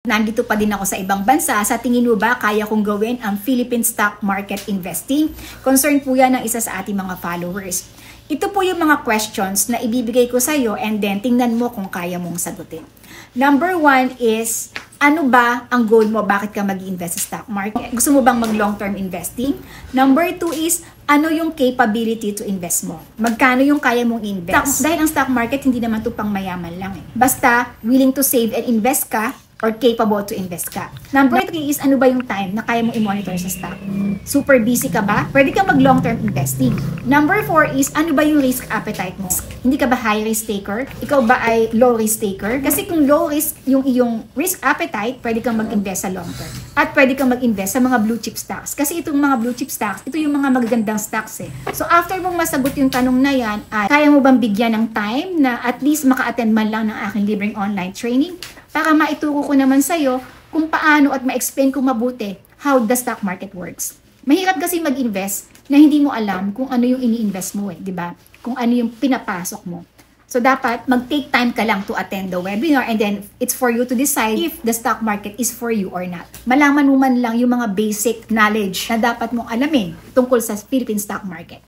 Nandito pa din ako sa ibang bansa. Sa tingin mo ba kaya kong gawin ang Philippine stock market investing? Concern po yan ng isa sa ating mga followers. Ito po yung mga questions na ibibigay ko sa iyo and then tingnan mo kung kaya mong sagutin. Number 1 is, ano ba ang goal mo? Bakit ka mag-invest sa stock market? Gusto mo bang mag-long-term investing? Number 2 is, ano yung capability to invest mo? Magkano yung kaya mong invest? Dahil ang stock market, hindi naman ito pang mayaman lang eh. Basta, willing to save and invest ka, or capable to invest ka. Number 3 is, ano ba yung time na kaya mong i-monitor sa stock? Super busy ka ba? Pwede ka mag-long-term investing. Number 4 is, ano ba yung risk appetite mo? Hindi ka ba high risk taker? Ikaw ba ay low risk taker? Kasi kung low risk yung iyong risk appetite, pwede kang mag-invest sa long term. At pwede kang mag-invest sa mga blue chip stocks. Kasi itong mga blue chip stocks, ito yung mga magagandang stocks eh. So after mong masagot yung tanong na yan, ay kaya mo bang bigyan ng time na at least maka-attend man lang ng aking libreng online training? Para maituro ko naman sa'yo kung paano at ma-explain ko mabuti how the stock market works. Mahirap kasi mag-invest na hindi mo alam kung ano yung ini-invest mo eh, di ba? Kung ano yung pinapasok mo. So dapat mag-take time ka lang to attend the webinar and then it's for you to decide if the stock market is for you or not. Malaman mo man lang yung mga basic knowledge na dapat mong alamin tungkol sa Philippine stock market.